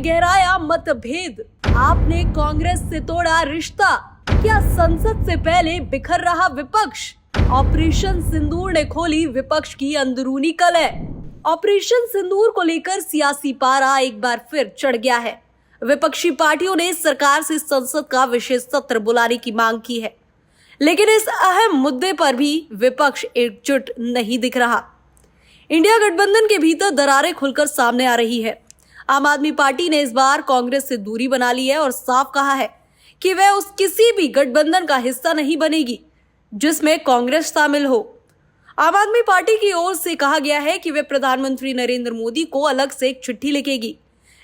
गहराया मतभेद। आपने कांग्रेस से तोड़ा रिश्ता, क्या संसद से पहले बिखर रहा विपक्ष? ऑपरेशन सिंदूर ने खोली विपक्ष की अंदरूनी कलह। ऑपरेशन सिंदूर को लेकर सियासी पारा एक बार फिर चढ़ गया है। विपक्षी पार्टियों ने सरकार से संसद का विशेष सत्र बुलाने की मांग की है, लेकिन इस अहम मुद्दे पर भी विपक्ष एकजुट नहीं दिख रहा। इंडिया गठबंधन के भीतर दरारें खुलकर सामने आ रही है। आम आदमी पार्टी ने इस बार कांग्रेस से दूरी बना ली है और साफ कहा है कि वह उस किसी भी गठबंधन का हिस्सा नहीं बनेगी जिसमें कांग्रेस शामिल हो। आम आदमी पार्टी की ओर से कहा गया है कि वे प्रधानमंत्री नरेंद्र मोदी को अलग से एक चिट्ठी लिखेगी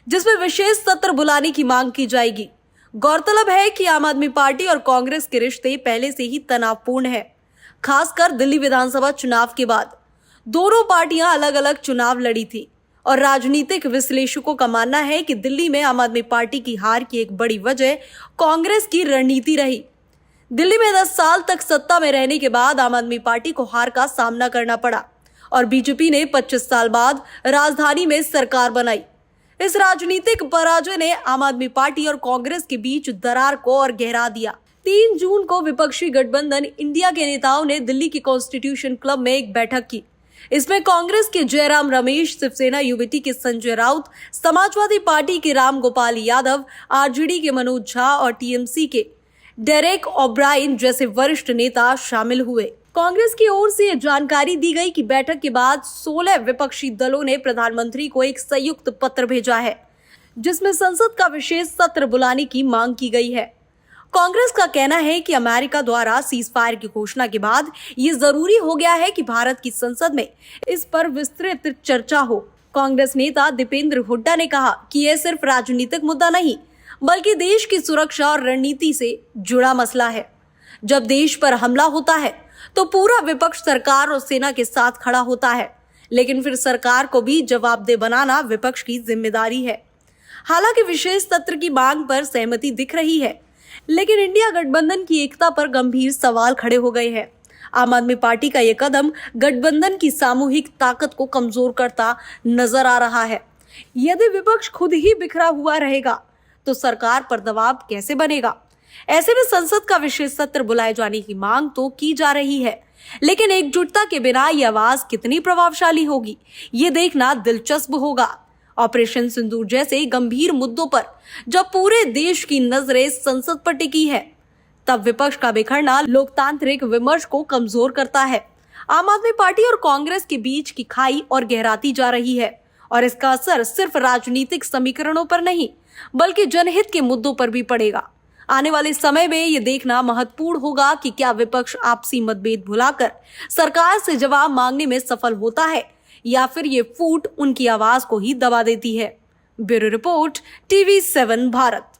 जिसमें विशेष सत्र बुलाने की मांग की जाएगी। गौरतलब है कि आम आदमी पार्टी और कांग्रेस के रिश्ते पहले से ही तनावपूर्ण है, खासकर दिल्ली विधानसभा चुनाव के बाद। दोनों पार्टियां अलग अलग चुनाव लड़ी थी और राजनीतिक विश्लेषकों का मानना है कि दिल्ली में आम आदमी पार्टी की हार की एक बड़ी वजह कांग्रेस की रणनीति रही। दिल्ली में 10 साल तक सत्ता में रहने के बाद आम आदमी पार्टी को हार का सामना करना पड़ा और बीजेपी ने 25 साल बाद राजधानी में सरकार बनाई। इस राजनीतिक पराजय ने आम आदमी पार्टी और कांग्रेस के बीच दरार को और गहरा दिया। 3 जून को विपक्षी गठबंधन इंडिया के नेताओं ने दिल्ली के कॉन्स्टिट्यूशन क्लब में एक बैठक की। इसमें कांग्रेस के जयराम रमेश, शिवसेना यूबीटी के संजय राउत, समाजवादी पार्टी के राम गोपाल यादव, आरजेडी के मनोज झा और टीएमसी के डेरेक ओब्रायन जैसे वरिष्ठ नेता शामिल हुए। कांग्रेस की ओर से जानकारी दी गई कि बैठक के बाद 16 विपक्षी दलों ने प्रधानमंत्री को एक संयुक्त पत्र भेजा है जिसमें संसद का विशेष सत्र बुलाने की मांग की गई है। कांग्रेस का कहना है कि अमेरिका द्वारा सीज फायर की घोषणा के बाद ये जरूरी हो गया है कि भारत की संसद में इस पर विस्तृत चर्चा हो। कांग्रेस नेता दीपेंद्र हुड्डा ने कहा कि यह सिर्फ राजनीतिक मुद्दा नहीं बल्कि देश की सुरक्षा और रणनीति से जुड़ा मसला है। जब देश पर हमला होता है तो पूरा विपक्ष सरकार और सेना के साथ खड़ा होता है, लेकिन फिर सरकार को भी जवाबदेह बनाना विपक्ष की जिम्मेदारी है। हालांकि विशेष सत्र की मांग पर सहमति दिख रही है, लेकिन इंडिया गठबंधन की एकता पर गंभीर सवाल खड़े हो गए हैं। आम आदमी पार्टी का यह कदम गठबंधन की सामूहिक ताकत को कमजोर करता नजर आ रहा है। यदि विपक्ष खुद ही बिखरा हुआ रहेगा तो सरकार पर दबाव कैसे बनेगा? ऐसे में संसद का विशेष सत्र बुलाए जाने की मांग तो की जा रही है, लेकिन एकजुटता के बिना ये आवाज कितनी प्रभावशाली होगी, ये देखना दिलचस्प होगा। ऑपरेशन सिंदूर जैसे गंभीर मुद्दों पर जब पूरे देश की नजरें संसद पर टिकी है, तब विपक्ष का बिखरना लोकतांत्रिक विमर्श को कमजोर करता है। आम आदमी पार्टी और कांग्रेस के बीच की खाई और गहराती जा रही है और इसका असर सिर्फ राजनीतिक समीकरणों पर नहीं बल्कि जनहित के मुद्दों पर भी पड़ेगा। आने वाले समय में ये देखना महत्वपूर्ण होगा कि क्या विपक्ष आपसी मतभेद भुलाकर सरकार से जवाब मांगने में सफल होता है या फिर ये फूट उनकी आवाज को ही दबा देती है। Bureau report, TV7 Bharat.